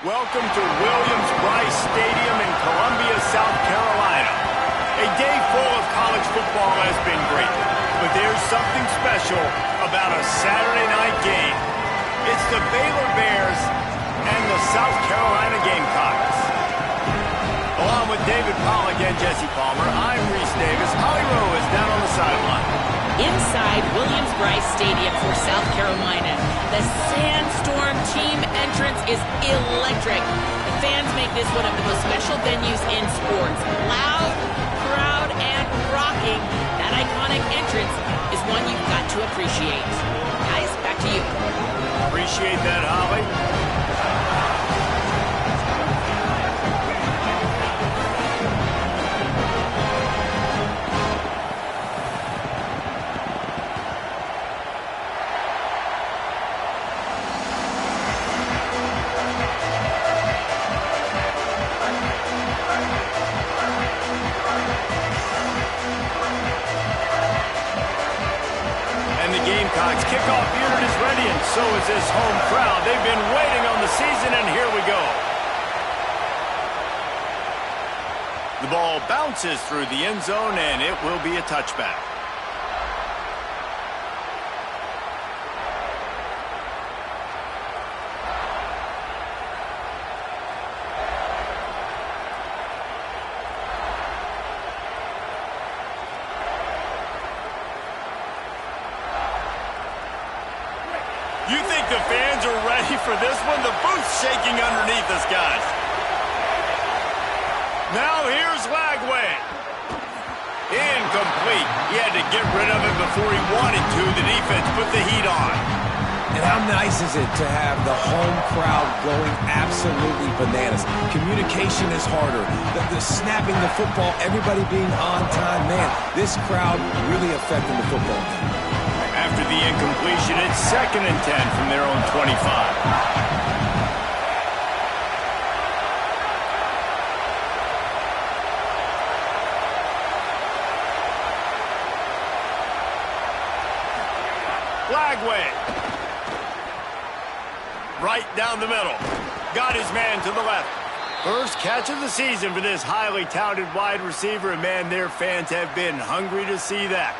Welcome to Williams-Brice Stadium in Columbia, South Carolina. A day full of college football has been great, but there's something special about a Saturday night game. It's the Baylor Bears and the South Carolina Gamecocks. Along with David Pollack and Jesse Palmer, I'm Reese Davis. Holly Rowe is down on the sideline. Inside Williams-Brice Stadium for South Carolina, the Sandstorm team entrance is electric. The fans make this one of the most special venues in sports. Loud, proud, and rocking. That iconic entrance is one you've got to appreciate. Guys, back to you. Appreciate that, Holly. Gamecocks kickoff unit is ready, and so is this home crowd. They've been waiting on the season, and here we go. The ball bounces through the end zone, and it will be a touchback. You think the fans are ready for this one? The booth's shaking underneath us, guys. Now here's Lagway. Incomplete. He had to get rid of it before he wanted to. The defense put the heat on. And how nice is it to have the home crowd going absolutely bananas? Communication is harder. The snapping the football, everybody being on time. Man, this crowd really affecting the football game. After the incompletion, it's 2nd and 10 from their own 25. Lagway. Right down the middle. Got his man to the left. First catch of the season for this highly touted wide receiver, and man, their fans have been hungry to see that.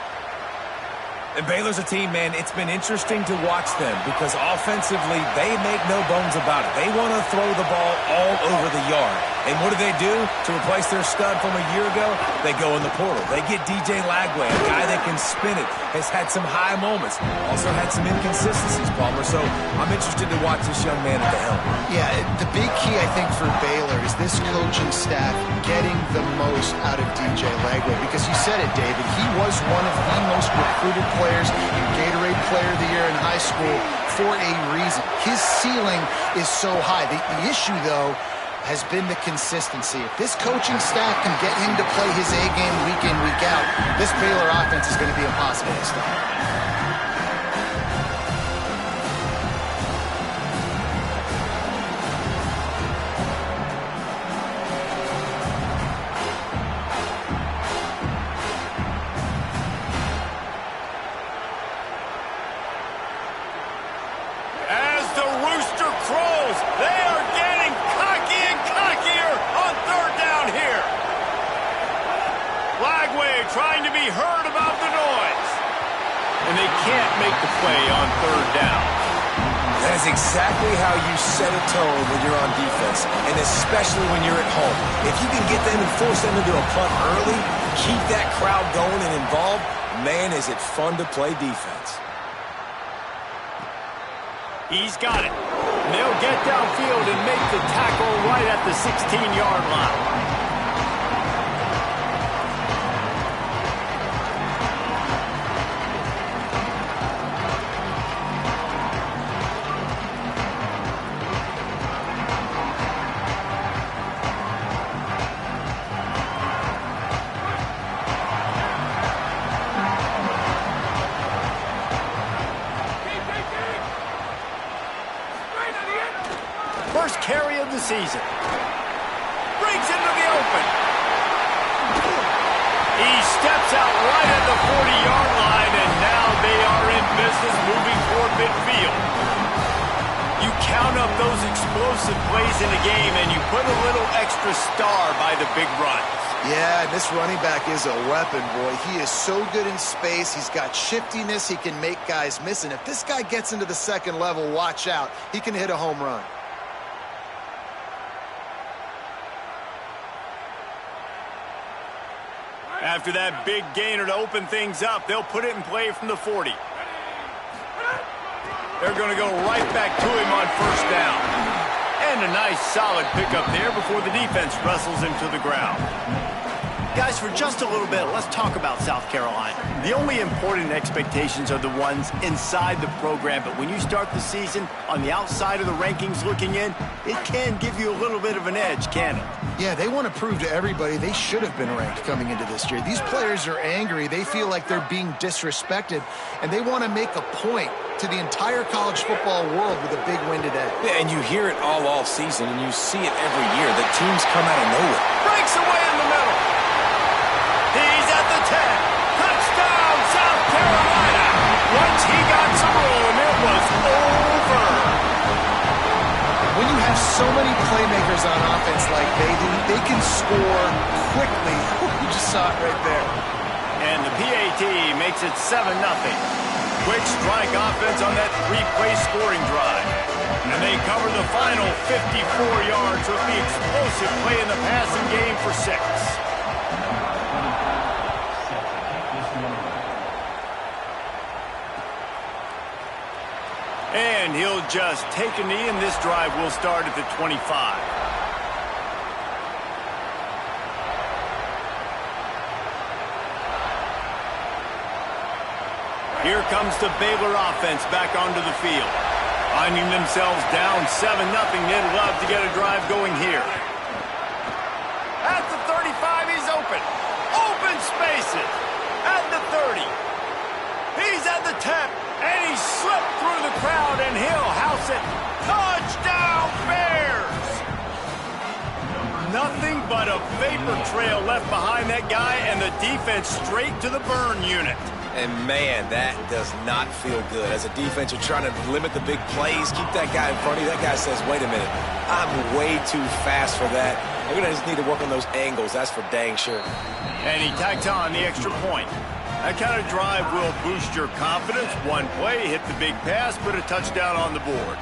And Baylor's a team, man, it's been interesting to watch them because offensively, they make no bones about it. They want to throw the ball all over the yard. And what do? To replace their stud from a year ago, they go in the portal. They get DJ Lagway, a guy that can spin it, has had some high moments, also had some inconsistencies, Palmer. So I'm interested to watch this young man at the helm. Yeah, the big key, I think, for Baylor is this coaching staff getting the most out of DJ Lagway. Because you said it, David, he was one of the most recruited players in Gatorade Player of the Year in high school for a reason. His ceiling is so high. The issue, though, has been the consistency. If this coaching staff can get him to play his A game week in, week out, this Baylor offense is going to be impossible to stop. As the rooster crows, they are getting cocky and cockier on 3rd down here. Lagway trying to be heard about the noise. And they can't make the play on 3rd down. That is exactly how you set a tone when you're on defense, and especially when you're at home. If you can get them and force them into a punt early, keep that crowd going and involved, man, is it fun to play defense. He's got it. And they'll get downfield and make the tackle right at the 16-yard line. First carry of the season. Breaks into the open. He steps out right at the 40-yard line, and now they are in business moving toward midfield. You count up those explosive plays in the game, and you put a little extra star by the big runs. Yeah, this running back is a weapon, boy. He is so good in space. He's got shiftiness. He can make guys miss. And if this guy gets into the second level, watch out. He can hit a home run. After that big gainer to open things up, they'll put it in play from the 40. They're going to go right back to him on first down. And a nice solid pickup there before the defense wrestles him to the ground. Guys, for just a little bit, let's talk about South Carolina. The only important expectations are the ones inside the program, but when you start the season on the outside of the rankings looking in, it can give you a little bit of an edge, can it? Yeah, they want to prove to everybody they should have been ranked coming into this year. These players are angry. They feel like they're being disrespected, and they want to make a point to the entire college football world with a big win today. Yeah, and you hear it all season, and you see it every year. The teams come out of nowhere. Breaks away in the middle. He's at the 10. Touchdown, South Carolina. Once he got some room, it was over. When you have so many playmakers on offense like they can score quickly. You just saw it right there. And the PAT makes it 7-0. Quick strike offense on that three-play scoring drive. And they cover the final 54 yards with the explosive play in the passing game for 6. And he'll just take a knee, and this drive will start at the 25. Here comes the Baylor offense back onto the field. Finding themselves down 7-0, they'd love to get a drive going here. At the 35, he's open. Open spaces. At the 30. He's at the 10. And he slipped through the crowd, and he'll house it. Touchdown, Bears! Nothing but a vapor trail left behind that guy, and the defense straight to the burn unit. And, man, that does not feel good. As a defense, you're trying to limit the big plays, keep that guy in front of you. That guy says, wait a minute, I'm way too fast for that. We're going to just need to work on those angles. That's for dang sure. And he tacked on the extra point. That kind of drive will boost your confidence. One play, hit the big pass, put a touchdown on the board.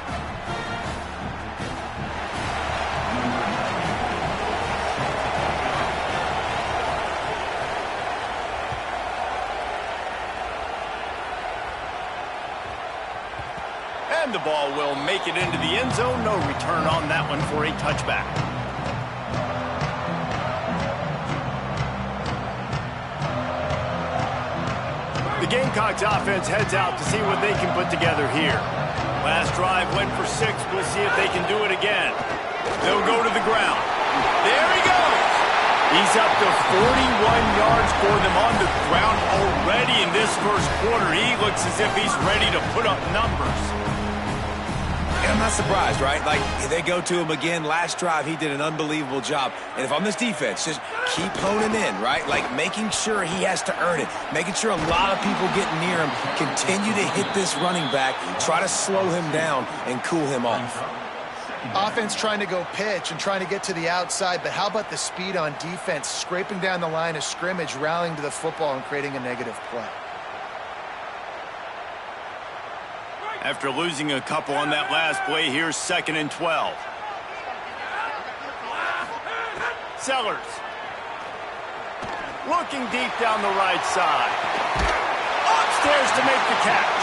And the ball will make it into the end zone. No return on that one for a touchback. The Gamecocks offense heads out to see what they can put together here. Last drive went for 6. We'll see if they can do it again. They'll go to the ground. There he goes. He's up to 41 yards for them on the ground already in this first quarter. He looks as if he's ready to put up numbers. I'm not surprised, right? Like, they go to him again. Last drive, he did an unbelievable job. And if I'm this defense, just keep honing in, right? Like, making sure he has to earn it. Making sure a lot of people get near him. Continue to hit this running back. Try to slow him down and cool him off. Offense trying to go pitch and trying to get to the outside, but how about the speed on defense? Scraping down the line of scrimmage, rallying to the football, and creating a negative play. After losing a couple on that last play, here's 2nd and 12. Sellers. Looking deep down the right side. Upstairs to make the catch.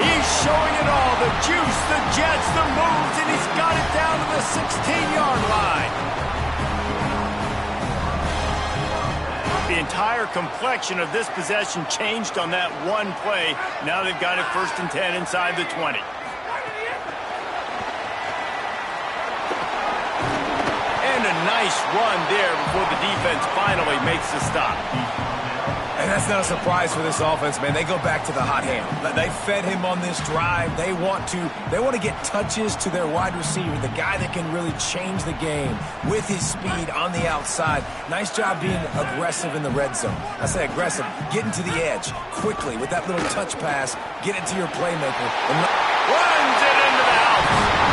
He's showing it all. The juice, the jets, the moves, and he's got it down to the 16-yard line. The entire complexion of this possession changed on that one play. Now they've got it 1st and 10 inside the 20. And a nice run there before the defense finally makes the stop. And that's not a surprise for this offense, man. They go back to the hot hand. They fed him on this drive. They want to get touches to their wide receiver, the guy that can really change the game with his speed on the outside. Nice job being aggressive in the red zone. I say aggressive, getting to the edge quickly with that little touch pass. Get it to your playmaker. Runs it into the house.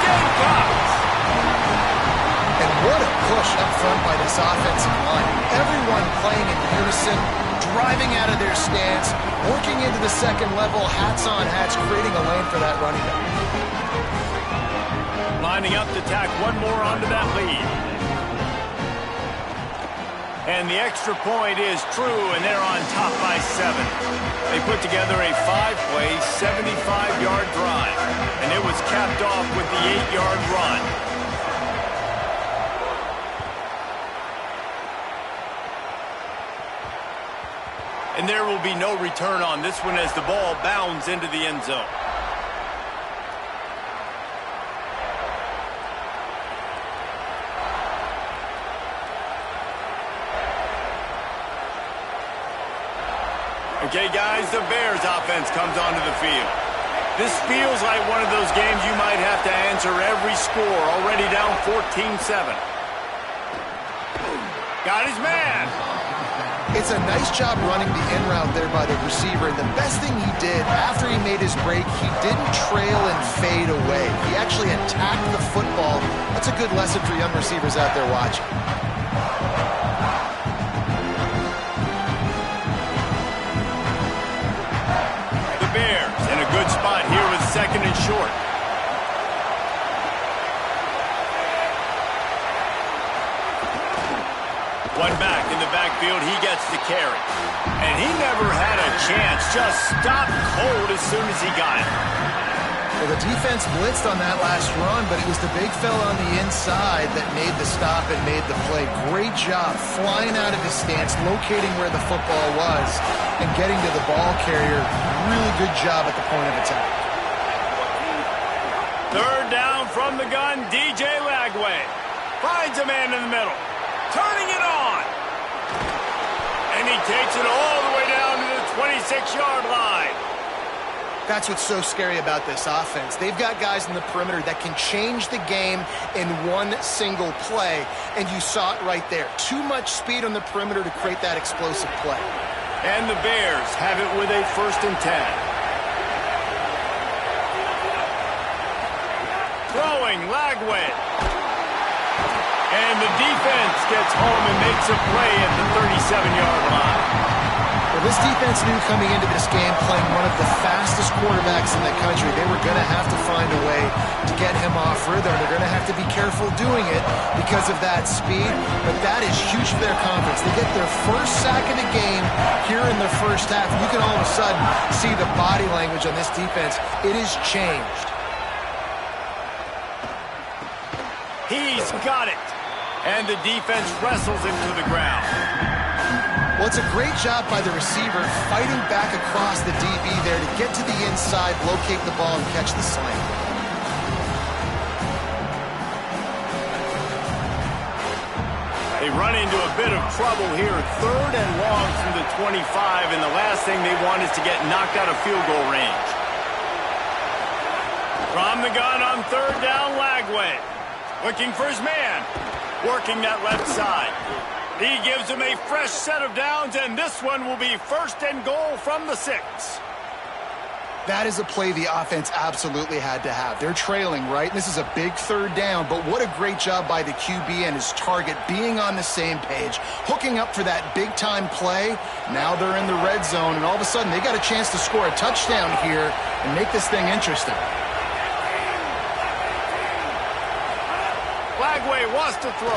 Gamecocks! And what a push up front by this offensive line. Everyone playing in unison, driving out of their stance, working into the second level, hats on hats, creating a lane for that running back. Lining up to tack one more onto that lead. And the extra point is true, and they're on top by 7. They put together a 5-play, 75-yard drive, and it was capped off with the 8-yard run. And there will be no return on this one as the ball bounds into the end zone. Okay, guys, the Bears offense comes onto the field. This feels like one of those games you might have to answer every score, already down 14-7. Got his man. It's a nice job running the in route there by the receiver. And the best thing he did after he made his break, he didn't trail and fade away. He actually attacked the football. That's a good lesson for young receivers out there watching. The Bears in a good spot here with 2nd and short. One back in the backfield, he gets the carry. And he never had a chance, just stopped cold as soon as he got it. Well, the defense blitzed on that last run, but it was the big fella on the inside that made the stop and made the play. Great job flying out of his stance, locating where the football was, and getting to the ball carrier. Really good job at the point of attack. 3rd down from the gun, DJ Lagway. Finds a man in the middle. Turning it on. And he takes it all the way down to the 26-yard line. That's what's so scary about this offense. They've got guys in the perimeter that can change the game in one single play, and you saw it right there. Too much speed on the perimeter to create that explosive play. And the Bears have it with a 1st and 10. Throwing, Lagway. And the defense gets home and makes a play at the 37-yard line. Well, this defense knew coming into this game, playing one of the fastest quarterbacks in the country, they were going to have to find a way to get him off rhythm. They're going to have to be careful doing it because of that speed, but that is huge for their confidence. They get their first sack of the game here in the first half. You can all of a sudden see the body language on this defense. It has changed. He's got it. And the defense wrestles him to the ground. Well, it's a great job by the receiver fighting back across the DB there to get to the inside, locate the ball, and catch the slant. They run into a bit of trouble here. 3rd and long from the 25, and the last thing they want is to get knocked out of field goal range. From the gun on 3rd down, Lagway. Looking for his man. Working that left side. He gives him a fresh set of downs, and this one will be 1st and goal from the 6. That is a play the offense absolutely had to have. They're trailing, right? This is a big 3rd down, but what a great job by the QB and his target being on the same page, hooking up for that big-time play. Now they're in the red zone, and all of a sudden they got a chance to score a touchdown here and make this thing interesting. Lagway wants to throw.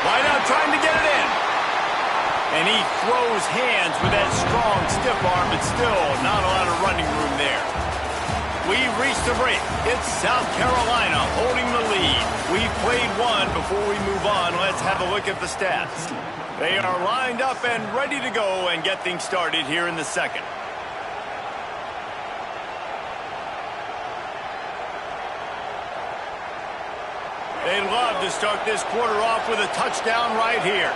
Wide out trying to get it in. And he throws hands with that strong, stiff arm, but still not a lot of running room there. We've reached the break. It's South Carolina holding the lead. We've played one. Before we move on, let's have a look at the stats. They are lined up and ready to go and get things started here in the 2nd. They'd love to start this quarter off with a touchdown right here.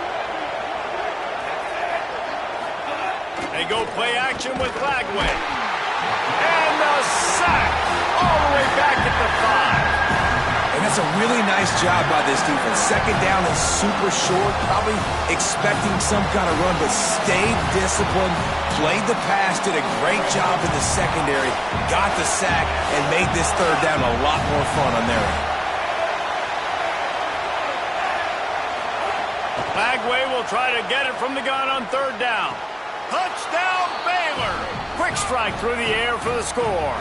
They go play action with Lagway. And a sack all the way back at the 5. And That's a really nice job by this defense. Second down is super short, probably expecting some kind of run, but stayed disciplined, played the pass, did a great job in the secondary, got the sack, and made this third down a lot more fun on their end. Bagway will try to get it from the gun on third down. Touchdown, Baylor! Quick strike through the air for the score.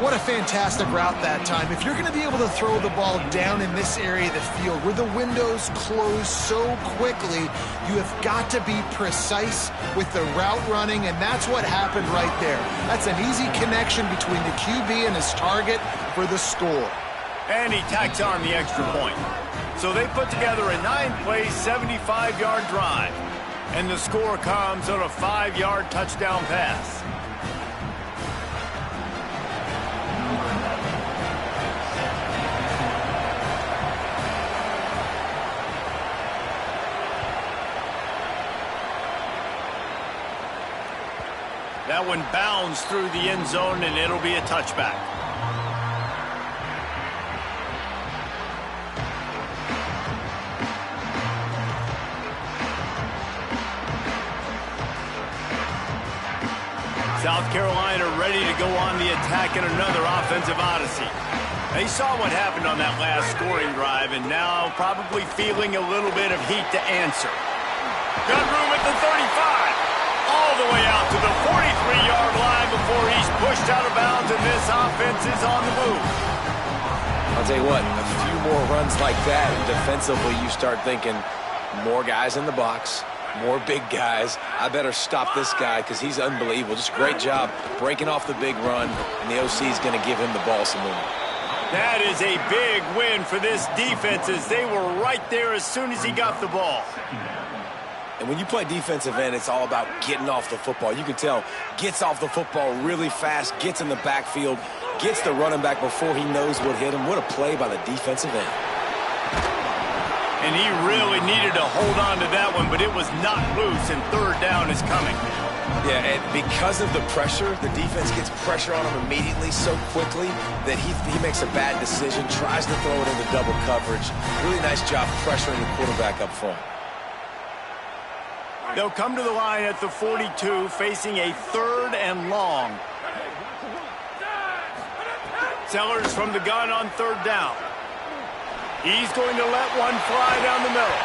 What a fantastic route that time. If you're going to be able to throw the ball down in this area of the field where the windows close so quickly, you have got to be precise with the route running, and that's what happened right there. That's an easy connection between the QB and his target for the score. And he tacks on the extra point. So they put together a 9-play, 75-yard drive. And the score comes on a 5-yard touchdown pass. That one bounds through the end zone, and it'll be a touchback. South Carolina ready to go on the attack in another offensive odyssey. They saw what happened on that last scoring drive, and now probably feeling a little bit of heat to answer. Got room at the 35. All the way out to the 43-yard line before he's pushed out of bounds, and this offense is on the move. I'll tell you what, a few more runs like that, and defensively you start thinking more guys in the box, more big guys. I better stop this guy because he's unbelievable. Just a great job breaking off the big run, and the OC is going to give him the ball some more. That is a big win for this defense as they were right there as soon as he got the ball. And when you play defensive end, it's all about getting off the football. You can tell, gets off the football really fast, gets in the backfield, gets the running back before he knows what hit him. What a play by the defensive end. And he really needed to hold on to that one, but it was not loose, and third down is coming. Yeah, and because of the pressure, the defense gets pressure on him immediately so quickly that he makes a bad decision, tries to throw it into double coverage. Really nice job pressuring the quarterback up front. They'll come to the line at the 42, facing a third and long. Sellers from the gun on third down. He's going to let one fly down the middle.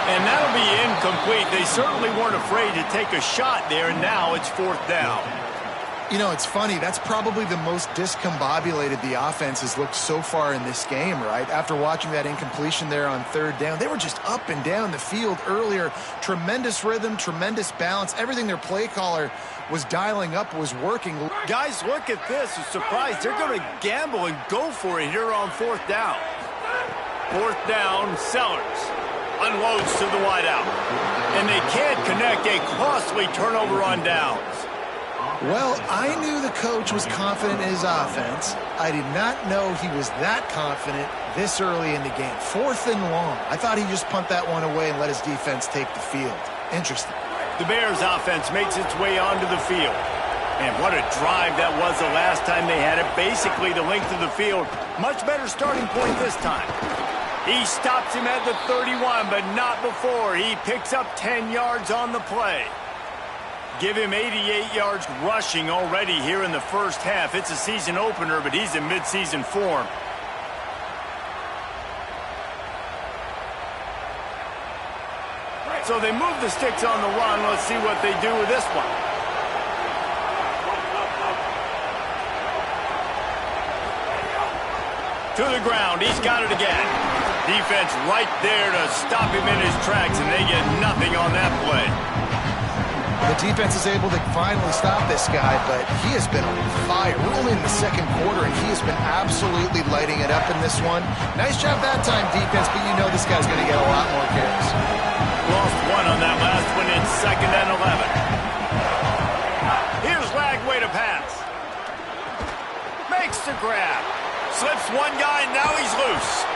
And that'll be incomplete. They certainly weren't afraid to take a shot there, and now it's fourth down. You know, it's funny. That's probably the most discombobulated the offense has looked so far in this game, right? After watching that incompletion there on third down, they were just up and down the field earlier. Tremendous rhythm, tremendous balance. Everything their play caller was dialing up was working. Guys, look at this. I'm surprised. They're going to gamble and go for it here on fourth down. Fourth down, Sellers unloads to the wideout. And they can't connect a costly turnover on downs. Well, I knew the coach was confident in his offense. I did not know he was that confident this early in the game. Fourth and long. I thought he'd just punt that one away and let his defense take the field. Interesting. The Bears offense makes its way onto the field. And what a drive that was the last time they had it. Basically the length of the field. Much better starting point this time. He stops him at the 31, but not before. He picks up 10 yards on the play. Give him 88 yards rushing already here in the first half. It's a season opener, but he's in midseason form. So they move the sticks on the run. Let's see what they do with this one. To the ground. He's got it again. Defense right there to stop him in his tracks, and they get nothing on that play. The defense is able to finally stop this guy, but he has been on fire. We're only in the second quarter, and he has been absolutely lighting it up in this one. Nice job that time, defense, but you know this guy's going to get a lot more carries. Lost one on that last one in second and 11. Here's Lagway to pass. Makes the grab. Slips one guy, and now he's loose.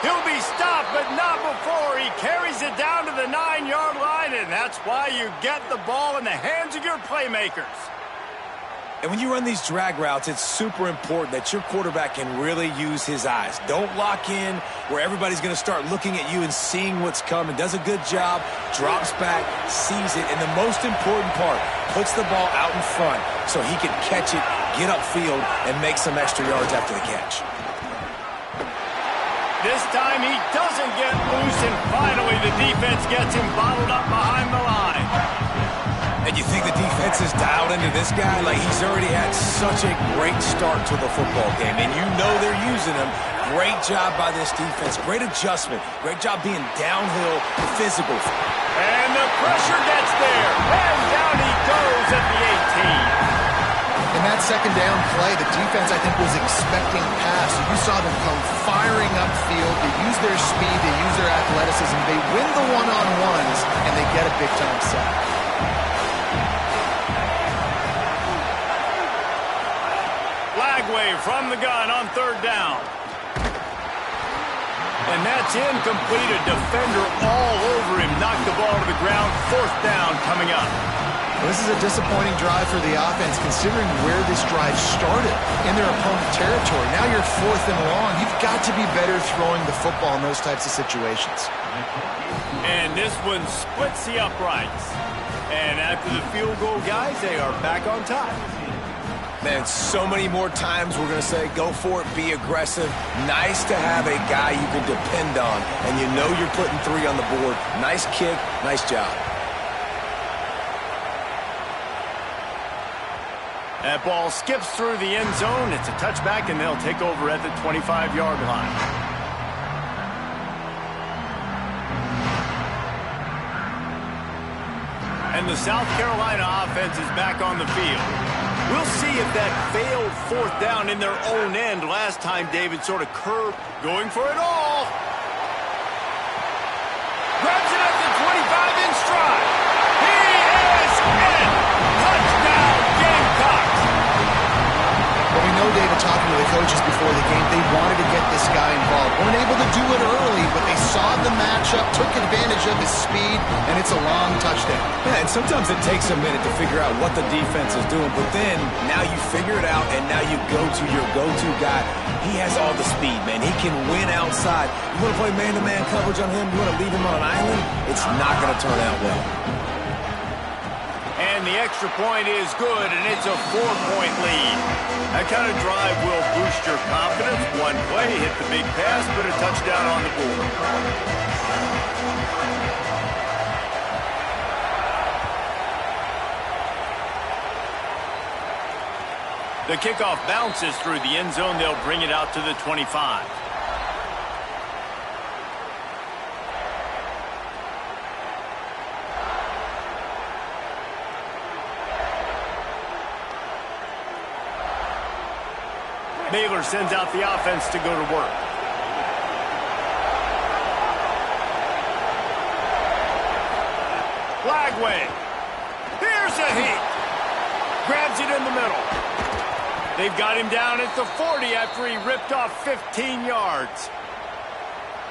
He'll be stopped, but not before. He carries it down to the 9-yard line, and that's why you get the ball in the hands of your playmakers. And when you run these drag routes, it's super important that your quarterback can really use his eyes. Don't lock in where everybody's going to start looking at you and seeing what's coming. Does a good job, drops back, sees it, and the most important part, puts the ball out in front so he can catch it, get upfield, and make some extra yards after the catch. This time he doesn't get loose, and finally the defense gets him bottled up behind the line. And you think the defense is dialed into this guy? Like, he's already had such a great start to the football game, and you know they're using him. Great job by this defense. Great adjustment. Great job being downhill, physical. And the pressure gets there, and down he goes at the 18. In that second down play, the defense, I think, was expecting pass. You saw them come firing upfield. They use their speed. They use their athleticism. They win the one-on-ones, and they get a big-time sack. Lagway from the gun on third down. And that's incomplete. A defender all over him. Knocked the ball to the ground. Fourth down coming up. Well, this is a disappointing drive for the offense, considering where this drive started in their opponent territory. Now you're fourth and long. You've got to be better throwing the football in those types of situations. And this one splits the uprights. And after the field goal, guys, they are back on top. Man, so many more times we're going to say, go for it, be aggressive. Nice to have a guy you can depend on, and you know you're putting 3 on the board. Nice kick, nice job. That ball skips through the end zone. It's a touchback, and they'll take over at the 25-yard line. And the South Carolina offense is back on the field. We'll see if that failed fourth down in their own end last time David sort of curved, going for it all. Grabs it at the 25 in stride. He is in. Touchdown, Gamecocks. Well, we know, David, talking to the coaches before the game, they wanted to get this guy involved. Weren't able to do it early, but they saw the matchup, took advantage of his speed, and it's a long touchdown. Yeah, and sometimes it takes a minute to figure out what the defense is doing, but then now you figure it out, and now you go to your go-to guy. He has all the speed, man. He can win outside. You want to play man-to-man coverage on him? You want to leave him on an island? It's not going to turn out well. And the extra point is good, and it's a 4-point lead. That kind of drive will boost your confidence. One play, hit the big pass, put a touchdown on the board. The kickoff bounces through the end zone. They'll bring it out to the 25. Baylor sends out the offense to go to work. Lagway. Here's a heat. Grabs it in the middle. They've got him down at the 40 after he ripped off 15 yards.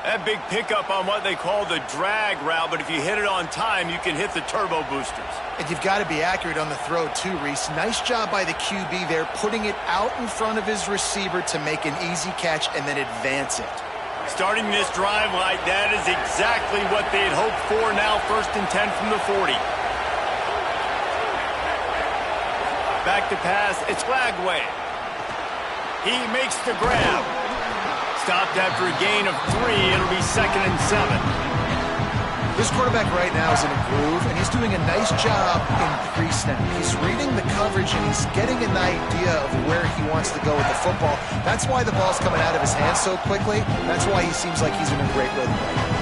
That big pickup on what they call the drag route, but if you hit it on time, you can hit the turbo boosters. And you've got to be accurate on the throw, too, Reese. Nice job by the QB there, putting it out in front of his receiver to make an easy catch and then advance it. Starting this drive like that is exactly what they'd hoped for. Now 1st and 10 from the 40. Back to pass, it's Lagway. He makes the grab. Stopped after a gain of 3. It'll be 2nd and 7. This quarterback right now is in a groove, and he's doing a nice job in pre-snap. He's reading the coverage, and he's getting an idea of where he wants to go with the football. That's why the ball's coming out of his hands so quickly. That's why he seems like he's in a great rhythm right now.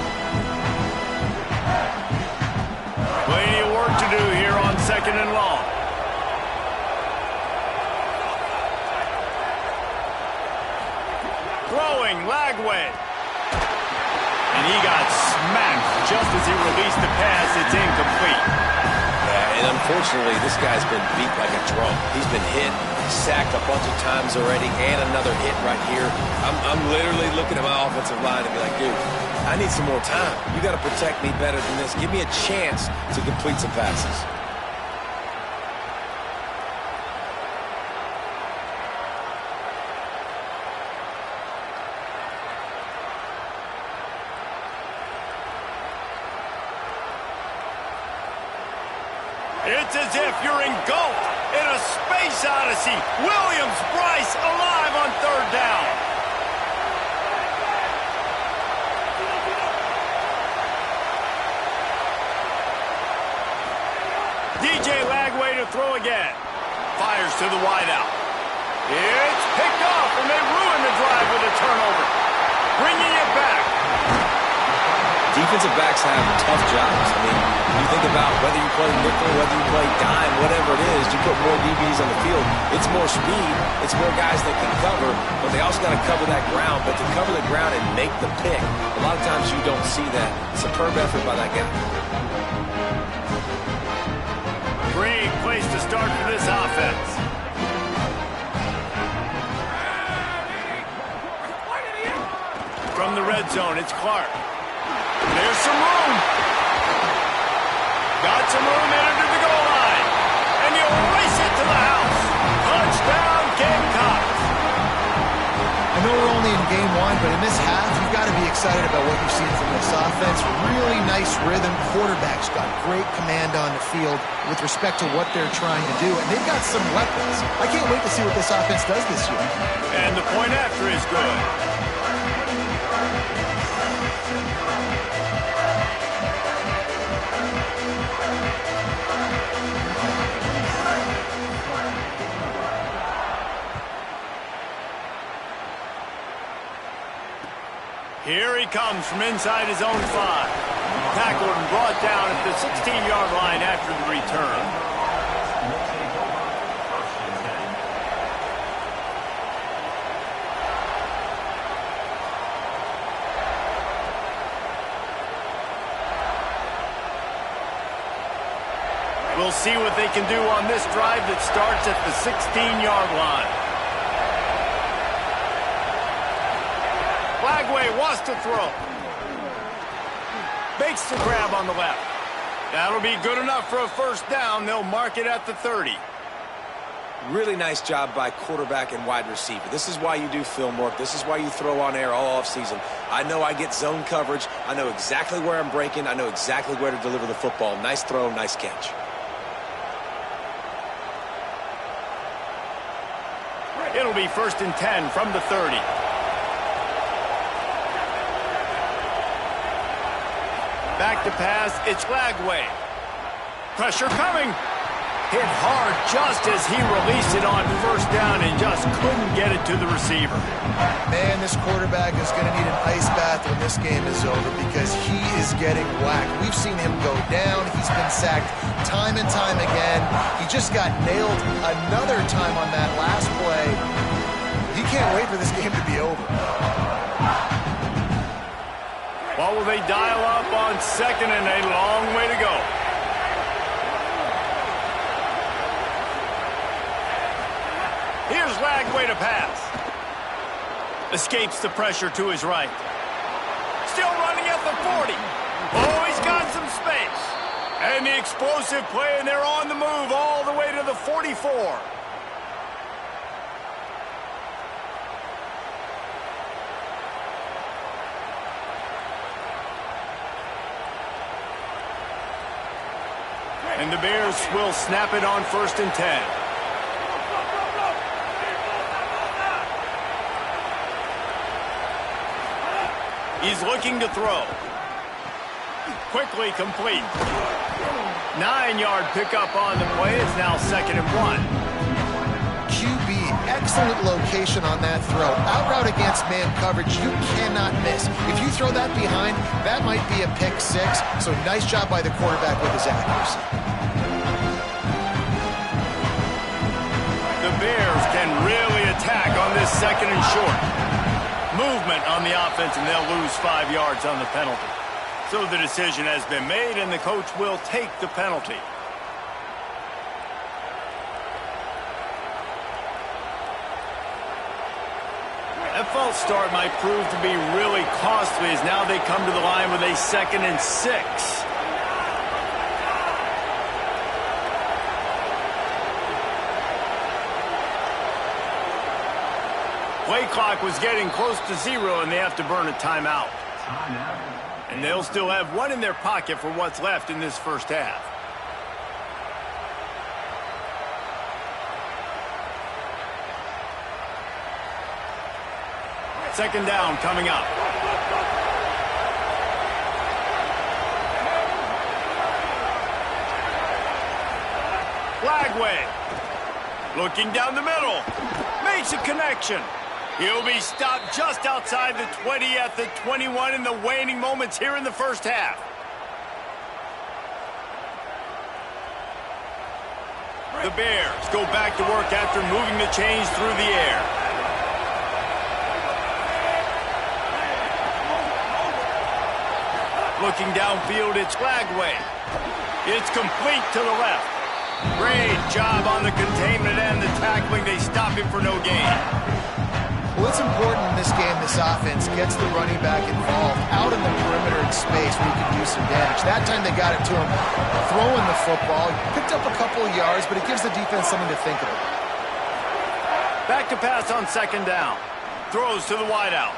Plenty of work to do here on 2nd and long. Throwing, Lagway. And he got smacked just as he released the pass. It's incomplete. Yeah, and unfortunately, this guy's been beat like a drum. He's been hit, sacked a bunch of times already, and another hit right here. I'm literally looking at my offensive line and be like, dude, I need some more time. You got to protect me better than this. Give me a chance to complete some passes. It's as if you're engulfed in a space odyssey. Williams-Brice alive on third down. DJ Lagway to throw again. Fires to the wideout. It's picked off, and they ruin the drive with a turnover. Bringing it back. Defensive backs have tough jobs. I mean, you think about whether you play nickel, whether you play dime, whatever it is, you put more DBs on the field. It's more speed. It's more guys that can cover, but they also got to cover that ground. But to cover the ground and make the pick, a lot of times you don't see that. Superb effort by that guy. Great place to start for this offense. From the red zone, it's Clark. There's some room. Got some room into the goal line. And you race it to the house. Touchdown, Gamecocks. I know we're only in game one, but in this half, you've got to be excited about what you've seen from this offense. Really nice rhythm. Quarterback's got great command on the field with respect to what they're trying to do. And they've got some weapons. I can't wait to see what this offense does this year. And the point after is good. Here he comes from inside his own 5. Tackled and brought down at the 16-yard line after the return. We'll see what they can do on this drive that starts at the 16-yard line. Lagway wants to throw. Makes the grab on the left. That'll be good enough for a first down. They'll mark it at the 30. Really nice job by quarterback and wide receiver. This is why you do film work. This is why you throw on air all offseason. I know I get zone coverage. I know exactly where I'm breaking. I know exactly where to deliver the football. Nice throw, nice catch. It'll be 1st and 10 from the 30. Back to pass, it's Lagway. Pressure coming. Hit hard just as he released it on first down and just couldn't get it to the receiver. Man, this quarterback is going to need an ice bath when this game is over because he is getting whacked. We've seen him go down. He's been sacked time and time again. He just got nailed another time on that last play. He can't wait for this game to be over. What will they dial up on second and a long way to go? Here's Lagway to pass. Escapes the pressure to his right. Still running at the 40. Oh, he's got some space. And the explosive play, and they're on the move all the way to the 44. And the Bears will snap it on 1st and 10. He's looking to throw. Quickly complete. 9-yard pickup on the play. It's now 2nd and 1. QB, excellent location on that throw. Out route against man coverage, you cannot miss. If you throw that behind, that might be a pick 6. So nice job by the quarterback with his accuracy. The Bears can really attack on this 2nd and short. Movement on the offense, and they'll lose 5 yards on the penalty. So the decision has been made, and the coach will take the penalty. That false start might prove to be really costly as now they come to the line with a 2nd and 6. Play clock was getting close to 0, and they have to burn a timeout. And they'll still have one in their pocket for what's left in this first half. Second down coming up. Flagway. Looking down the middle. Makes a connection. He'll be stopped just outside the 20 at the 21 in the waning moments here in the first half. The Bears go back to work after moving the chains through the air. Looking downfield, it's Flagway. It's complete to the left. Great job on the containment and the tackling. They stop him for no gain. Well, it's important in this game, this offense gets the running back involved out in the perimeter in space where he can do some damage. That time they got it to him throwing the football. He picked up a couple of yards, but it gives the defense something to think about. Back to pass on second down. Throws to the wideout.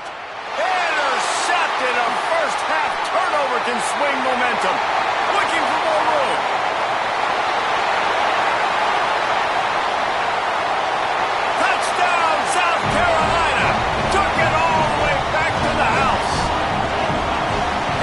Intercepted. A first half turnover can swing momentum. Looking for more room. Touchdown, South Carolina. Took it all the way back to the house.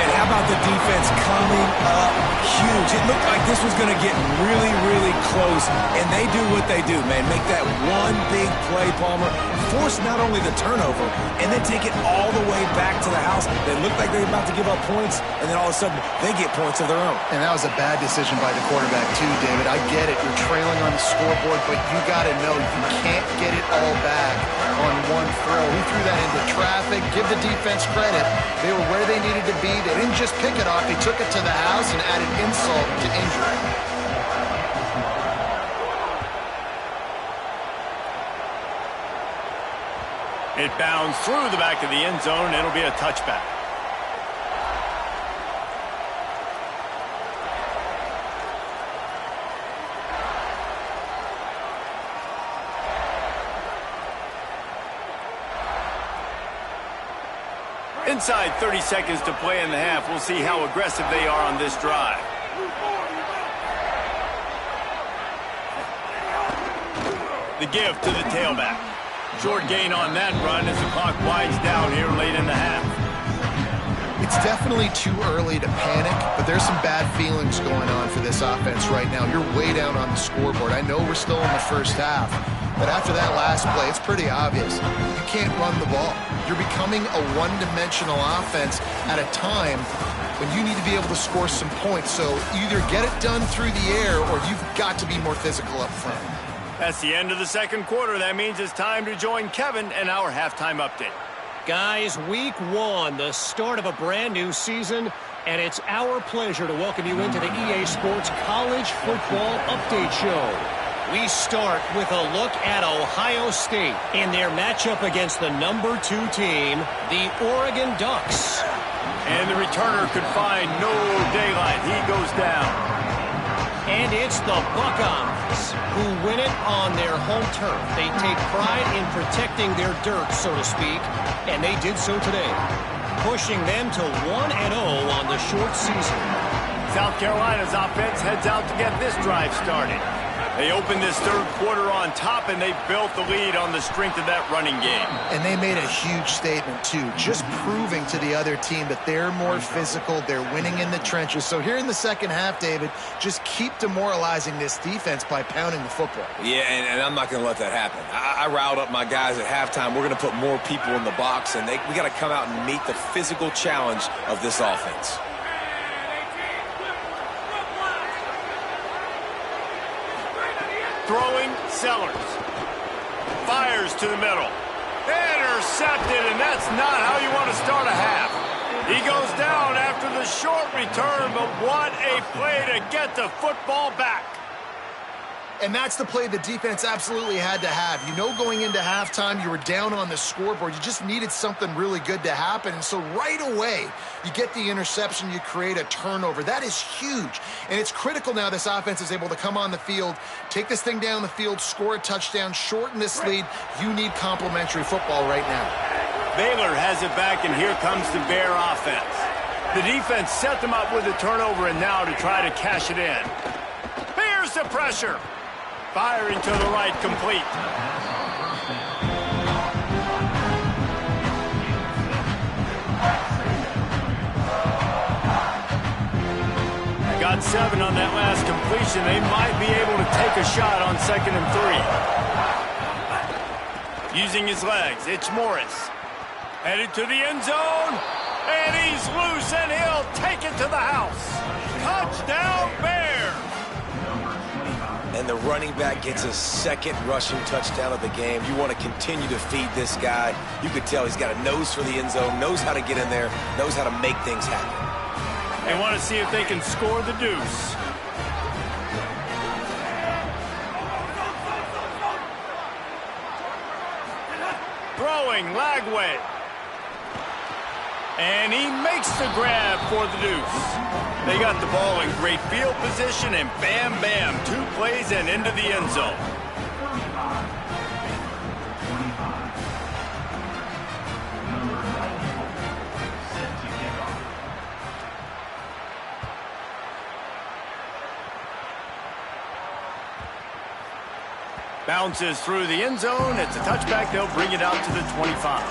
And how about the defense coming up huge? It looked like this was going to get really, really close, and they do what they do, man. Make that one big play, Palmer. Force not only the turnover, and then take it all the way back to the house. They looked like they were about to give up points, and then all of a sudden, they get points of their own. And that was a bad decision by the quarterback, too, David. I get it. You're trailing on the scoreboard, but you got to know you can't get it all back on one throw. He threw that into traffic. Give the defense credit. They were where they needed to be. They didn't just pick it off. They took it to the house and added insult to injury. It bounds through the back of the end zone. It'll be a touchback. Inside 30 seconds to play in the half. We'll see how aggressive they are on this drive. The give to the tailback. Short gain on that run as the clock winds down here late in the half. It's definitely too early to panic, but there's some bad feelings going on for this offense right now. You're way down on the scoreboard. I know we're still in the first half, but after that last play, it's pretty obvious. You can't run the ball. You're becoming a one-dimensional offense at a time when you need to be able to score some points. So either get it done through the air or you've got to be more physical up front. That's the end of the second quarter. That means it's time to join Kevin and our halftime update. Guys, week one, the start of a brand new season, and it's our pleasure to welcome you into the EA Sports College Football Update Show. We start with a look at Ohio State in their matchup against the number 2 team, the Oregon Ducks. And the returner could find no daylight. He goes down. And it's the Buckeyes who win it on their home turf. They take pride in protecting their dirt, so to speak, and they did so today, pushing them to 1-0 on the short season. South Carolina's offense heads out to get this drive started. They opened this third quarter on top, and they built the lead on the strength of that running game. And they made a huge statement, too, just proving to the other team that they're more physical, they're winning in the trenches. So here in the second half, David, just keep demoralizing this defense by pounding the football. Yeah, and I'm not going to let that happen. I riled up my guys at halftime. We're going to put more people in the box, and we got to come out and meet the physical challenge of this offense. Throwing, Sellers. Fires to the middle. Intercepted, and that's not how you want to start a half. He goes down after the short return, but what a play to get the football back. And that's the play the defense absolutely had to have. You know, going into halftime, you were down on the scoreboard. You just needed something really good to happen. And so right away, you get the interception, you create a turnover. That is huge. And it's critical now this offense is able to come on the field, take this thing down the field, score a touchdown, shorten this lead. You need complimentary football right now. Baylor has it back, and here comes the Bear offense. The defense set them up with a turnover, and now to try to cash it in. Here's the pressure. Firing to the right, complete. 7 on that last completion. They might be able to take a shot on 2nd and 3. Using his legs, it's Morris. Headed to the end zone, and he's loose, and he'll take it to the house. Touchdown, Bears! And the running back gets his 2nd rushing touchdown of the game. You want to continue to feed this guy. You could tell he's got a nose for the end zone, knows how to get in there, knows how to make things happen. They want to see if they can score the deuce. Throwing, Lagway. And he makes the grab for the deuce. They got the ball in great field position, and bam, bam, 2 plays and into the end zone. Bounces through the end zone. It's a touchback. They'll bring it out to the 25.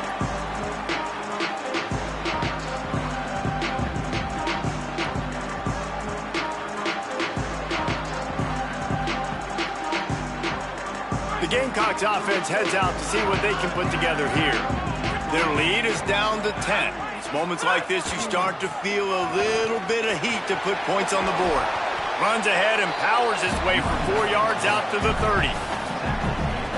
The Gamecocks offense heads out to see what they can put together here. Their lead is down to 10. It's moments like this you start to feel a little bit of heat to put points on the board. Runs ahead and powers his way for 4 yards out to the 30.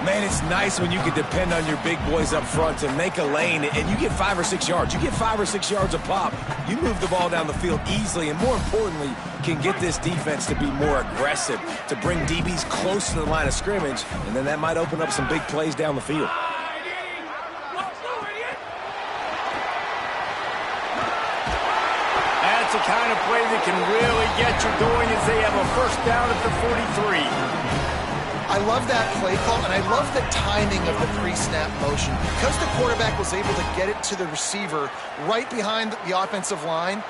Man, it's nice when you can depend on your big boys up front to make a lane, and you get 5 or 6 yards. You get 5 or 6 yards a pop. You move the ball down the field easily, and more importantly, can get this defense to be more aggressive, to bring DBs close to the line of scrimmage, and then that might open up some big plays down the field. That's the kind of play that can really get you going as they have a first down at the 43. I love that play call, and I love the timing of the pre-snap motion. Because the quarterback was able to get it to the receiver right behind the offensive line,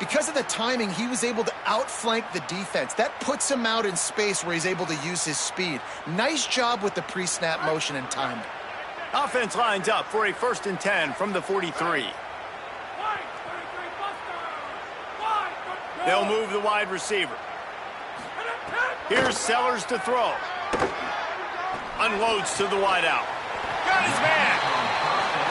because of the timing, he was able to outflank the defense. That puts him out in space where he's able to use his speed. Nice job with the pre-snap motion and timing. Offense lines up for a 1st and 10 from the 43. They'll move the wide receiver. Here's Sellers to throw. Unloads to the wideout. Got his man.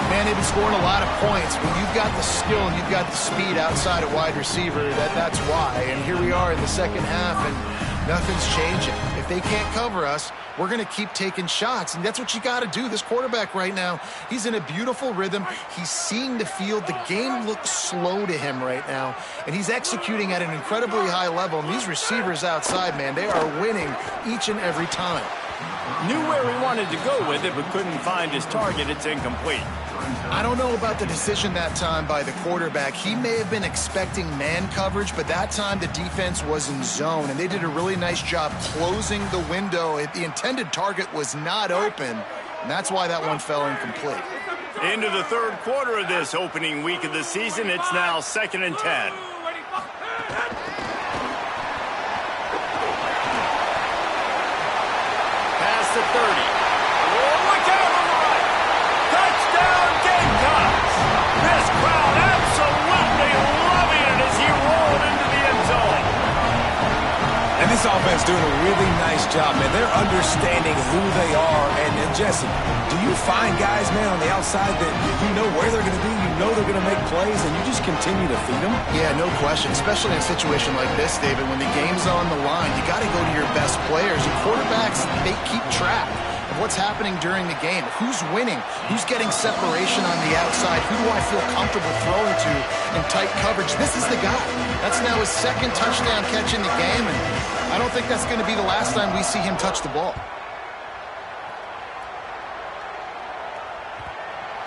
Man, they've been scoring a lot of points. When you've got the skill and you've got the speed outside of wide receiver, that's why. And here we are in the second half, and nothing's changing. If they can't cover us, we're going to keep taking shots, and that's what you got to do. This quarterback right now, he's in a beautiful rhythm. He's seeing the field. The game looks slow to him right now, and he's executing at an incredibly high level. And these receivers outside, man, they are winning each and every time. Knew where he wanted to go with it, but couldn't find his target. It's incomplete. I don't know about the decision that time by the quarterback. He may have been expecting man coverage, but that time the defense was in zone, and they did a really nice job closing the window. The intended target was not open, and that's why that one fell incomplete. Into the 3rd quarter of this opening week of the season, it's now 2nd and 10. Past the 30. Look out on the right. Touchdown Gamecocks. This crowd absolutely loving it as he rolled into the end zone. And this offense doing a really nice job, man. They're understanding who they are. And Jesse, do you find guys, man, on the outside that you know where they're going to be, you know they're going to make plays, and you just continue to feed them? Yeah, no question, especially in a situation like this, David. When the game's on the line, you got to go to your best players. And quarterbacks, they keep track of what's happening during the game. Who's winning? Who's getting separation on the outside? Who do I feel comfortable throwing to in tight coverage? This is the guy. That's now his 2nd touchdown catch in the game, and I don't think that's going to be the last time we see him touch the ball.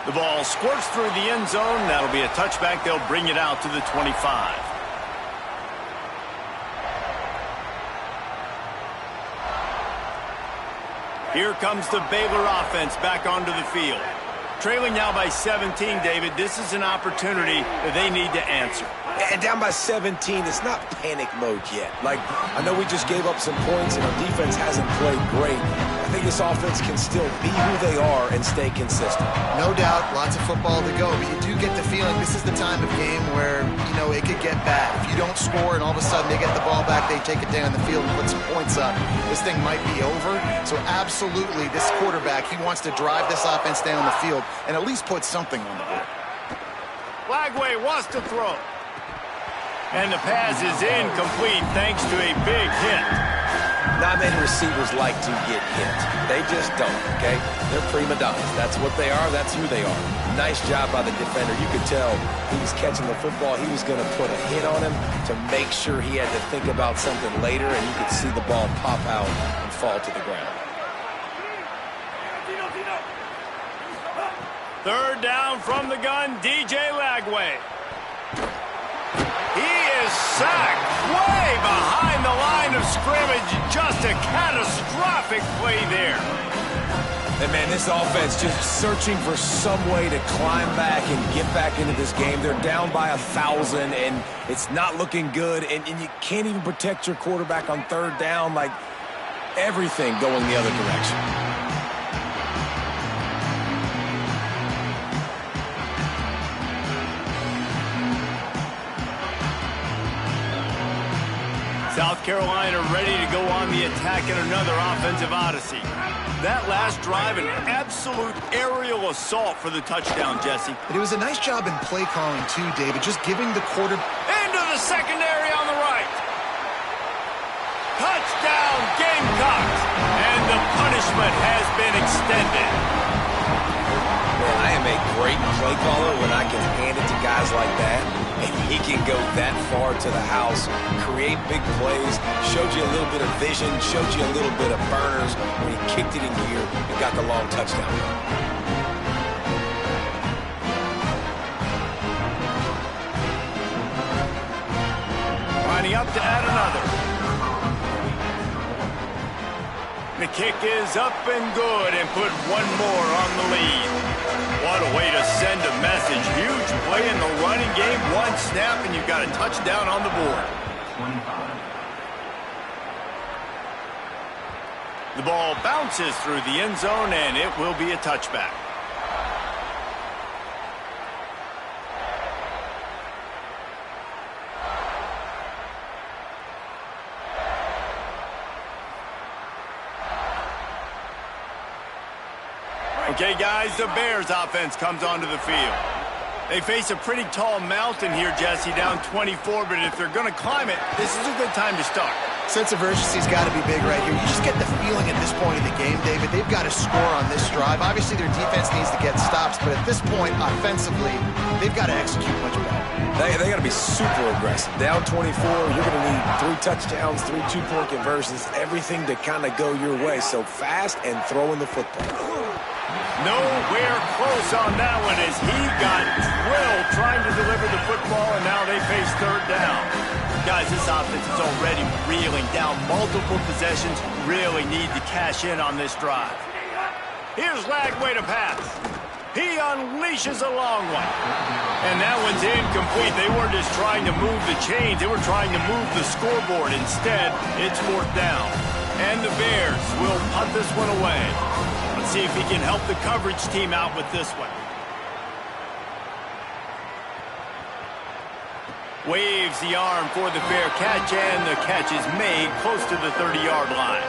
The ball squirts through the end zone. That'll be a touchback. They'll bring it out to the 25. Here comes the Baylor offense back onto the field. Trailing now by 17, David, this is an opportunity that they need to answer. And down by 17, it's not panic mode yet. Like, I know we just gave up some points and our defense hasn't played great. I think this offense can still be who they are and stay consistent. No doubt, lots of football to go, but you do get the feeling this is the time of game where, you know, it could get bad. If you don't score and all of a sudden they get the ball back, they take it down the field and put some points up, this thing might be over. So absolutely, this quarterback, he wants to drive this offense down the field and at least put something on the board. Lagway wants to throw. And the pass is incomplete thanks to a big hit. Not many receivers like to get hit. They just don't, okay? They're prima donnas. That's what they are. That's who they are. Nice job by the defender. You could tell he was catching the football. He was going to put a hit on him to make sure he had to think about something later, and you could see the ball pop out and fall to the ground. Third down from the gun, DJ Lagway. He is sacked way behind the line of scrimmage. Just a catastrophic play there. And, man, this offense just searching for some way to climb back and get back into this game. They're down by 1,000, and it's not looking good. And you can't even protect your quarterback on third down. Like, everything going the other direction. South Carolina ready to go on the attack in another offensive odyssey. That last drive, an absolute aerial assault for the touchdown, Jesse. But it was a nice job in play calling, too, David, just giving the quarter... Into the secondary on the right. Touchdown, Gamecocks. And the punishment has been extended. Man, I am a great play caller when I can hand it to guys like that. And he can go that far to the house, create big plays, showed you a little bit of vision, showed you a little bit of burners when he kicked it in gear and got the long touchdown. Lining up to add another. The kick is up and good and put one more on the lead. What a way to send a message. Huge play in the running game. One snap, and you've got a touchdown on the board. The ball bounces through the end zone, and it will be a touchback. Okay, guys, the Bears offense comes onto the field. They face a pretty tall mountain here, Jesse, down 24, but if they're going to climb it, this is a good time to start. Sense of urgency's got to be big right here. You just get the feeling at this point in the game, David, they've got to score on this drive. Obviously, their defense needs to get stops, but at this point, offensively, they've got to execute much better. They got to be super aggressive. Down 24, you're going to need 3 touchdowns, 3 two-point conversions, everything to kind of go your way. So fast and throwing the football. Nowhere close on that one as he got drilled trying to deliver the football, and now they face third down. Guys, this offense is already reeling down multiple possessions. Really need to cash in on this drive. Here's Lagway to pass. He unleashes a long one. And that one's incomplete. They weren't just trying to move the chains. They were trying to move the scoreboard. Instead, it's fourth down. And the Bears will punt this one away. Let's see if he can help the coverage team out with this one. Waves the arm for the fair catch, and the catch is made close to the 30-yard line.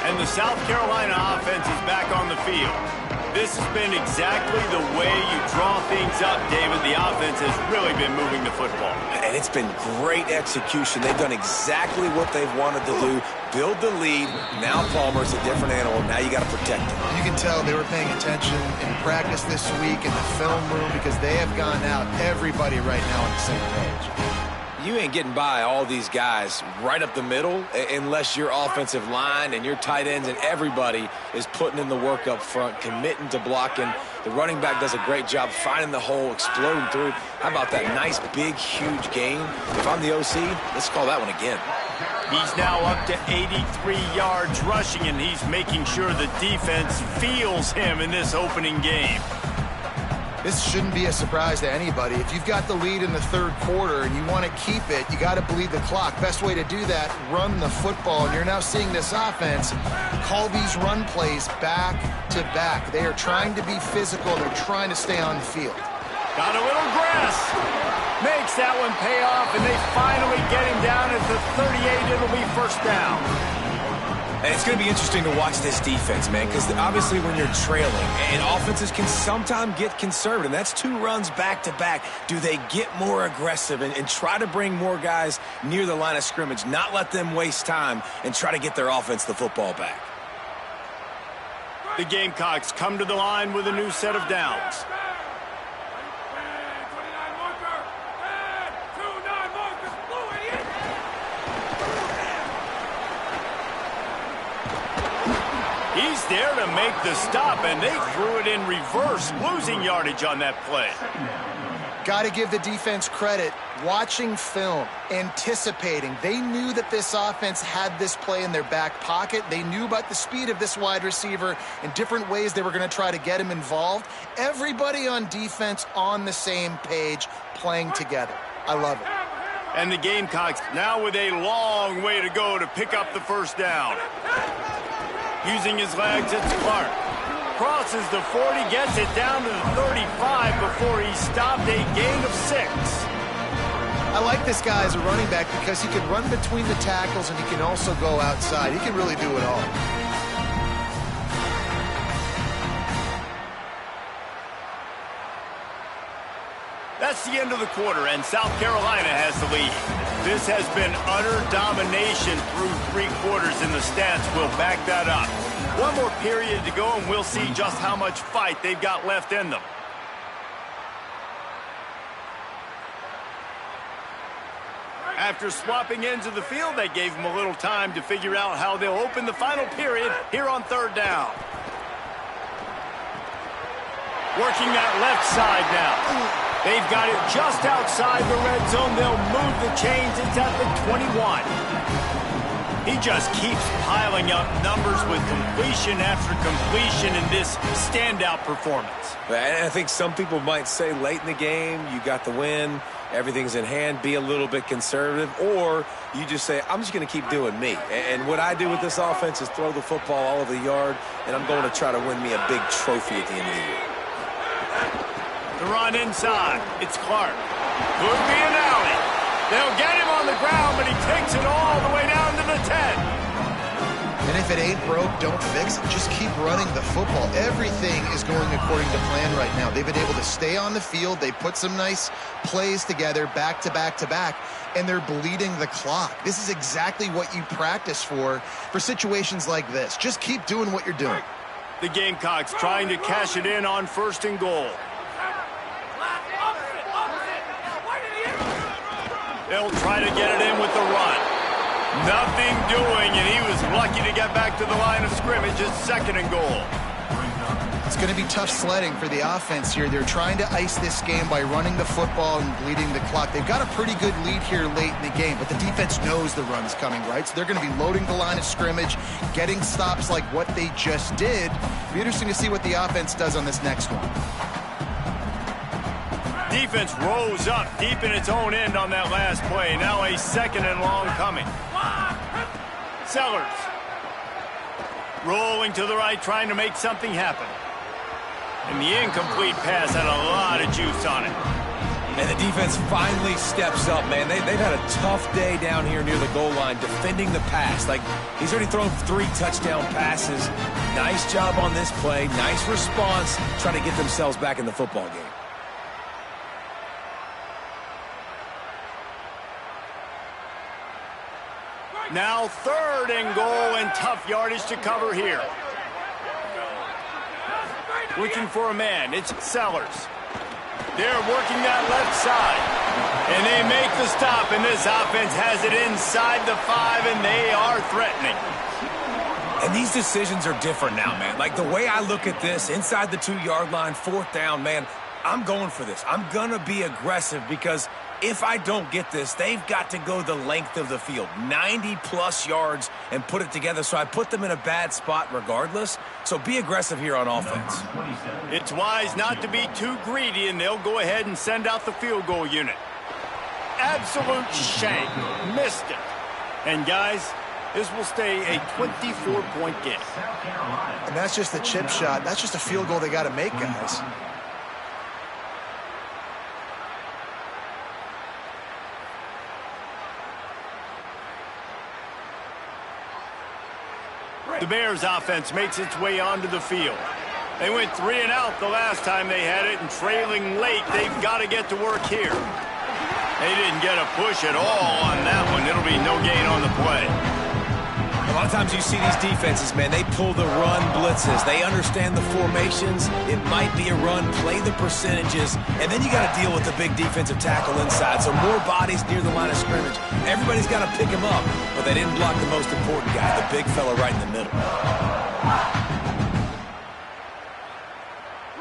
And the South Carolina offense is back on the field. This has been exactly the way you draw things up, David. The offense has really been moving the football. And it's been great execution. They've done exactly what they've wanted to do. Build the lead. Now Palmer's a different animal. Now you got to protect him. You can tell they were paying attention in practice this week in the film room because they have gone out, everybody right now on the same page. you ain't getting by all these guys right up the middle unless your offensive line and your tight ends and everybody is putting in the work up front, committing to blocking. The running back does a great job finding the hole, exploding through. How about that nice, big, huge gain? If I'm the OC, let's call that one again. He's now up to 83 yards rushing, and he's making sure the defense feels him in this opening game. This shouldn't be a surprise to anybody. If you've got the lead in the third quarter and you want to keep it, you got to bleed the clock. Best way to do that, run the football. And you're now seeing this offense call these run plays back to back. They are trying to be physical. They're trying to stay on the field. Got a little grass. Makes that one pay off, and they finally get him down at the 38. It'll be first down. And it's going to be interesting to watch this defense, man, because obviously when you're trailing, and offenses can sometimes get conservative, and that's 2 runs back-to-back. Do they get more aggressive and try to bring more guys near the line of scrimmage, not let them waste time, and try to get their offense the football back? The Gamecocks come to the line with a new set of downs. He's there to make the stop, and they threw it in reverse, losing yardage on that play. Got to give the defense credit. Watching film, anticipating. They knew that this offense had this play in their back pocket. They knew about the speed of this wide receiver and different ways they were going to try to get him involved. Everybody on defense on the same page, playing together. I love it. And the Gamecocks now with a long way to go to pick up the first down. Using his legs, it's Clark. Crosses the 40, gets it down to the 35 before he stopped, a gain of 6. I like this guy as a running back because he can run between the tackles and he can also go outside. He can really do it all. That's the end of the quarter, and South Carolina has the lead. This has been utter domination through 3 quarters, and the stats will back that up. One more period to go, and we'll see just how much fight they've got left in them. After swapping ends of the field, they gave them a little time to figure out how they'll open the final period here on 3rd down. Working that left side now. They've got it just outside the red zone. They'll move the chains. It's at the 21. He just keeps piling up numbers with completion after completion in this standout performance. And I think some people might say late in the game, you got the win, everything's in hand, be a little bit conservative, or you just say, I'm just going to keep doing me. And what I do with this offense is throw the football all over the yard, and I'm going to try to win me a big trophy at the end of the year. The run inside. It's Clark. Could be an alley. They'll get him on the ground, but he takes it all the way down to the 10. And if it ain't broke, don't fix it. Just keep running the football. Everything is going according to plan right now. They've been able to stay on the field. They put some nice plays together back to back to back, and they're bleeding the clock. This is exactly what you practice for situations like this. Just keep doing what you're doing. The Gamecocks trying to cash it in on 1st and goal. They'll try to get it in with the run. Nothing doing, and he was lucky to get back to the line of scrimmage at 2nd and goal. It's going to be tough sledding for the offense here. They're trying to ice this game by running the football and bleeding the clock. They've got a pretty good lead here late in the game, but the defense knows the run's coming, right? So they're going to be loading the line of scrimmage, getting stops like what they just did. It'll be interesting to see what the offense does on this next one. Defense rose up deep in its own end on that last play. Now a 2nd and long coming. Sellers. Rolling to the right, trying to make something happen. And the incomplete pass had a lot of juice on it. And the defense finally steps up, man. They've had a tough day down here near the goal line defending the pass. Like, he's already thrown 3 touchdown passes. Nice job on this play. Nice response, trying to get themselves back in the football game. Now 3rd and goal, and tough yardage to cover here. Looking for a man. It's Sellers. They're working that left side. And they make the stop, and this offense has it inside the 5, and they are threatening. And these decisions are different now, man. Like, the way I look at this, inside the 2-yard line, 4th down, man, I'm going for this. I'm going to be aggressive because if I don't get this, they've got to go the length of the field, 90-plus yards, and put it together. So I put them in a bad spot regardless. So be aggressive here on offense. It's wise not to be too greedy, and they'll go ahead and send out the field goal unit. Absolute shank. Missed it. And, guys, this will stay a 24-point game. And that's just the chip shot. That's just a field goal they got to make, guys. The Bears offense makes its way onto the field. They went 3 and out the last time they had it, and trailing late, they've got to get to work here. They didn't get a push at all on that one. It'll be no gain on the play. A lot of times you see these defenses, man, they pull the run blitzes. They understand the formations. It might be a run, play the percentages, and then you got to deal with the big defensive tackle inside. So more bodies near the line of scrimmage. Everybody's got to pick him up, but they didn't block the most important guy, the big fella right in the middle.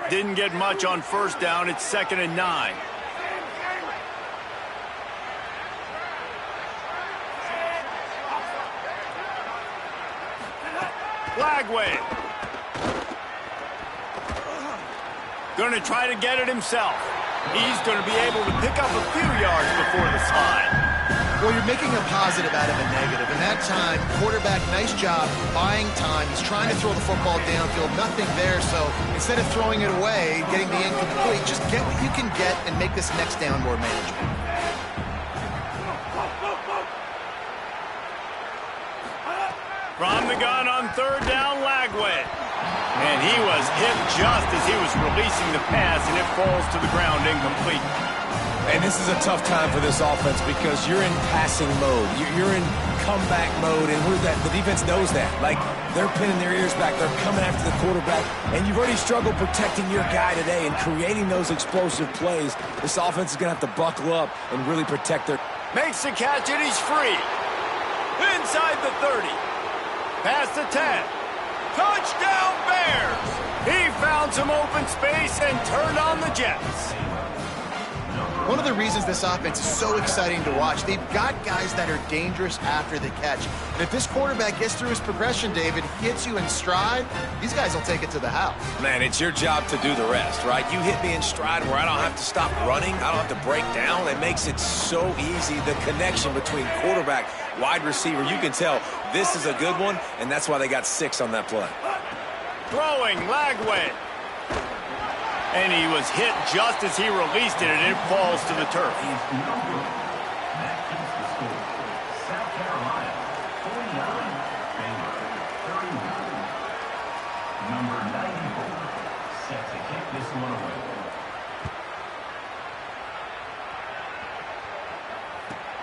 Didn't get much on 1st down. It's 2nd and 9. Lagway. Going to try to get it himself. He's going to be able to pick up a few yards before the slide. Well, you're making a positive out of a negative. And that time, quarterback, nice job buying time. He's trying to throw the football downfield. Nothing there. So instead of throwing it away, getting the incomplete, just get what you can get and make this next down more manageable. From the gun on 3rd down, Lagway. And he was hit just as he was releasing the pass, and it falls to the ground incomplete. And this is a tough time for this offense because you're in passing mode. You're in comeback mode, and the defense knows that. Like, they're pinning their ears back. They're coming after the quarterback, and you've already struggled protecting your guy today and creating those explosive plays. This offense is going to have to buckle up and really protect their... Makes the catch, and he's free. Inside the 30. Past the 10. Touchdown, Bears! He found some open space and turned on the Jets. One of the reasons this offense is so exciting to watch, they've got guys that are dangerous after the catch. And if this quarterback gets through his progression, David, hits you in stride, these guys will take it to the house. Man, it's your job to do the rest, right? You hit me in stride where I don't have to stop running. I don't have to break down. It makes it so easy, the connection between quarterback, wide receiver. You can tell this is a good one, and that's why they got 6 on that play. Throwing, Lagway. And he was hit just as he released it, and it falls to the turf.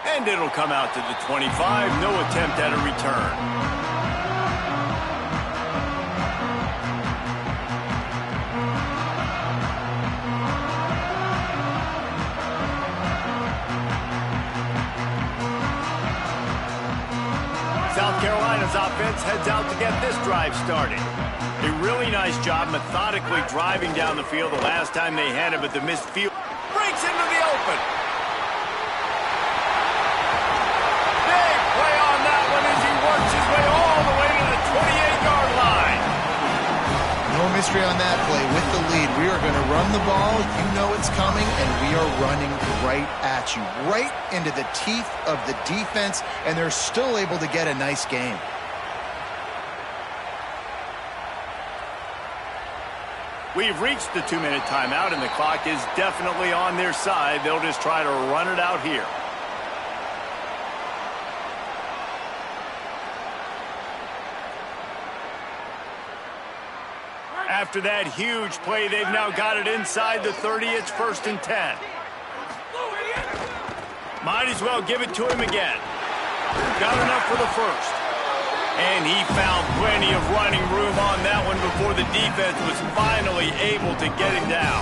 And it'll come out to the 25. No attempt at a return. South Carolina's offense heads out to get this drive started. A really nice job methodically driving down the field the last time they had it, but the missed field breaks into the open. Big play on that one as he works his way all the way to the 28-yard line. No mystery on that play. With the lead, we are going to run the ball. You know it's coming, and we are running right at you, right into the teeth of the defense, and they're still able to get a nice game. We've reached the 2-minute timeout, and the clock is definitely on their side. They'll just try to run it out here. After that huge play, they've now got it inside the 30. It's 1st and 10. Might as well give it to him again. Got enough for the first. And he found plenty of running room on that one before the defense was finally able to get him down.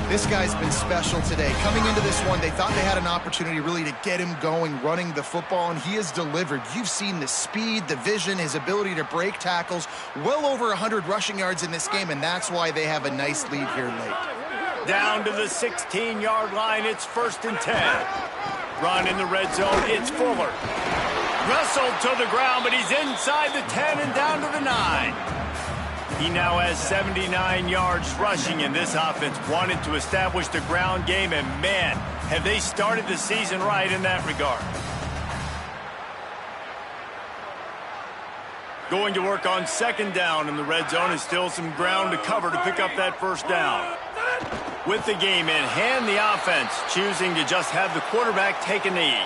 This guy's been special today. Coming into this one, they thought they had an opportunity really to get him going, running the football, and he has delivered. You've seen the speed, the vision, his ability to break tackles, well over 100 rushing yards in this game, and that's why they have a nice lead here late. Down to the 16-yard line, it's 1st and 10. Run in the red zone, it's Fuller. Wrestled to the ground, but he's inside the 10 and down to the 9. He now has 79 yards rushing, and this offense wanted to establish the ground game, and man, have they started the season right in that regard. Going to work on 2nd down in the red zone, is still some ground to cover to pick up that 1st down. With the game in hand, the offense choosing to just have the quarterback take a knee.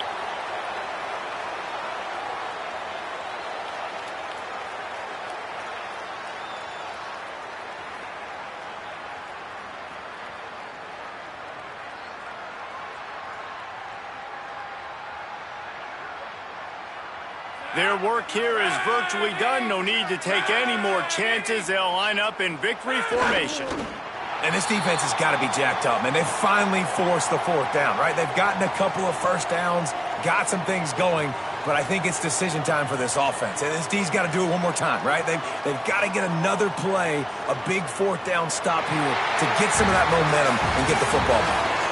Their work here is virtually done. No need to take any more chances. They'll line up in victory formation. And this defense has got to be jacked up, man. They've finally forced the 4th down, right? They've gotten a couple of 1st downs, got some things going, but I think it's decision time for this offense. And this D's got to do it one more time, right? They've got to get another play, a big 4th down stop here to get some of that momentum and get the football back.